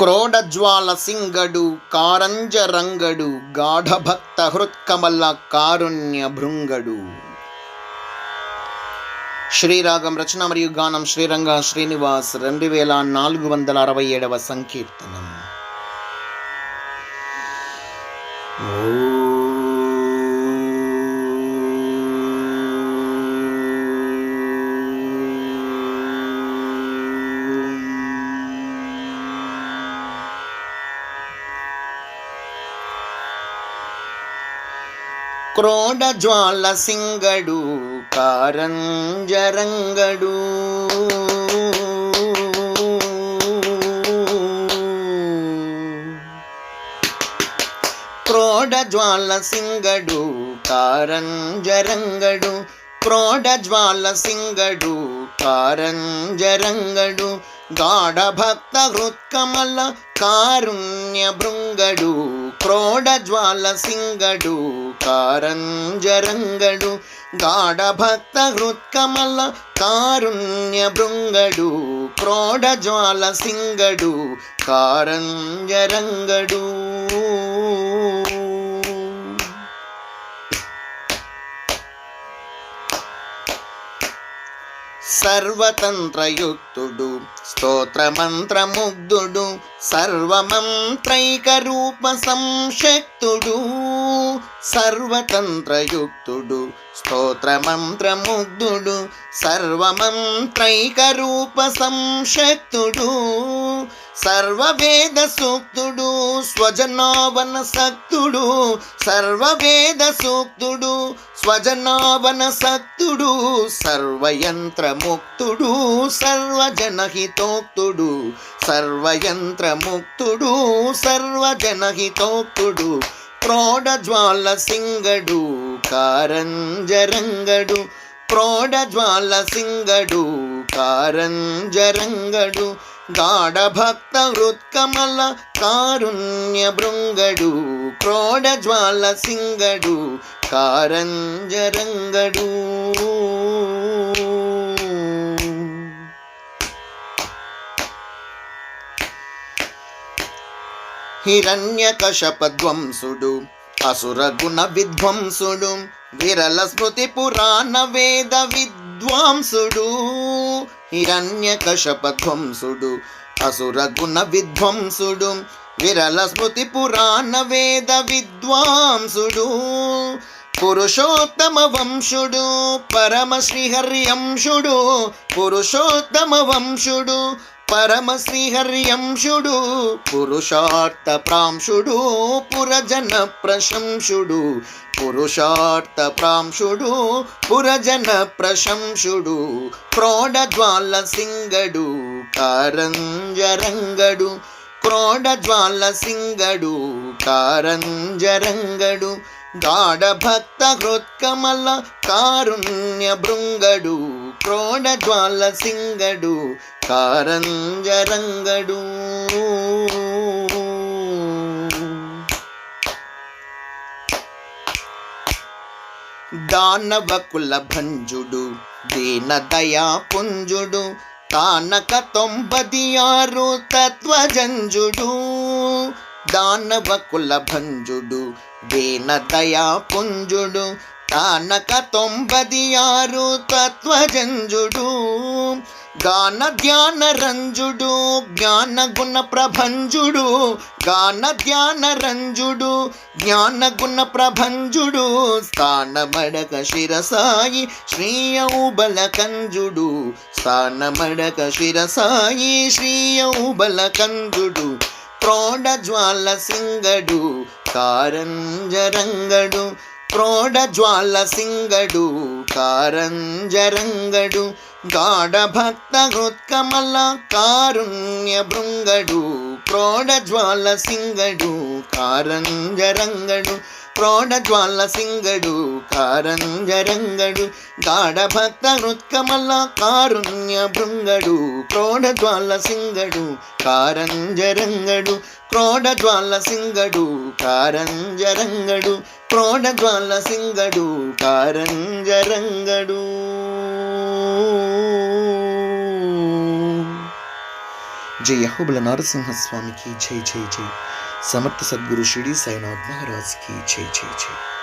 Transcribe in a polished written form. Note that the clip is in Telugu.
క్రోడజ్వాల సింగడు కారంజరంగడు గాఢభక్త హృత్కమల కారుణ్య భృంగడు. శ్రీరాగం రచన మరియు గానం శ్రీరంగ శ్రీనివాస్ 2467వ సంకీర్తనం. క్రోడజ్వాల సింగడు కారంజరంగడు క్రోడజ్వాల సింగడు కారంజరంగడు క్రోడజ్వాల సింగడు కారంజరంగడు గాఢభక్త హృత్కమల కారుణ్య భృంగడు. క్రోడజ్వాల సింగడు కారంజరంగడు గాఢభక్త హృత్కమల కారుణ్య భృంగడు. క్రోడజ్వాల సింగడు కారంజరంగడు. సర్వతంత్రయుక్తుడు స్తోత్రమంత్రముగ్ధుడు సర్వమంత్రైక రూప సంశక్తుడు. సర్వతంత్రయుక్తుడు స్తోత్రమంత్రముగ్ధుడు సర్వమంత్రైక రూప సంశక్తుడు. సర్వవేద సూక్తుడు స్వజనావన సక్తుడు సర్వవేద సూక్తుడు స్వజనావన సక్తుడు. సర్వయంత్రముక్తుడు సర్వజనహితోక్తుడు సర్వయంత్రముక్తుడు సర్వజనహితోక్తుడు. క్రోడజ్వాల సింగడు కారంజరంగడు క్రోడజ్వాల సింగడు కారంజరంగడు గాఢభక్త హృత్కమల కారుణ్య భృంగడు. క్రోడజ్వాల సింగడు కారంజరంగడు. హిరణ్యకశపధ్వంసుడు అసురగుణ విధ్వంసుడు విరల స్మృతి పురాణ వేద విద్వాంసుడు. హిరణ్యకశపధ్వంసుడు అసురగుణ విధ్వంసుడు విరల స్మృతి పురాణ వేద విద్వాంసుడు. పురుషోత్తమ వంశుడు పరమ శ్రీహర్యంశుడు పురుషోత్తమ వంశుడు పరమ శ్రీహర్యంశుడు. పురుషార్థ ప్రాంశుడు పురజన ప్రశంసుడు పురుషార్థ ప్రాంశుడు పురజన ప్రశంసుడు. క్రోడజ్వాల సింగడు కారంజరంగడు క్రోడజ్వాల సింగడు కారంజరంగడు గాఢభక్త హృత్కమల కారుణ్య భృంగడు. క్రోడజ్వాల సింగడు కారంజరంగడు. దానవకుల భంజుడు దీన దయా పుంజుడు తానక 96 తత్వజంజుడు. దానవకుల భంజుడు దీన దయా పుంజుడు తానక 96 తత్వజంజుడు. గాన ధ్యాన రంజుడు జ్ఞాన గుణ ప్రభంజుడు గాన ధ్యాన రంజుడు జ్ఞాన గుణ ప్రభంజుడు. స్థానమడక శిరసాయి శ్రీయౌబల కంజుడు స్థానమడక శిరసాయి శ్రీయౌబల కంజుడు. క్రోడజ్వాల సింగడు కారంజరంగడు క్రోడజ్వాల సింగడు కారంజరంగడు గాఢభక్త హృత్కమల కారుణ్య భృంగడు. క్రోడజ్వాల సింగడు కారంజరంగడు క్రోడజ్వాల సింగడు కారంజరంగడు గాఢభక్త హృత్కమల కారుణ్య భృంగడు. క్రోడజ్వాల సింగడు కారంజరంగడు క్రోడజ్వాల సింగడు కారంజరంగడు క్రోడజ్వాల సింగడు కారంజరంగడు. జై అహోబల నరసింహస్వామికి జై జై జై. సమర్థ సద్గురు షిరిడి సాయినాథ్ మహారాజ్కి జై జై జై.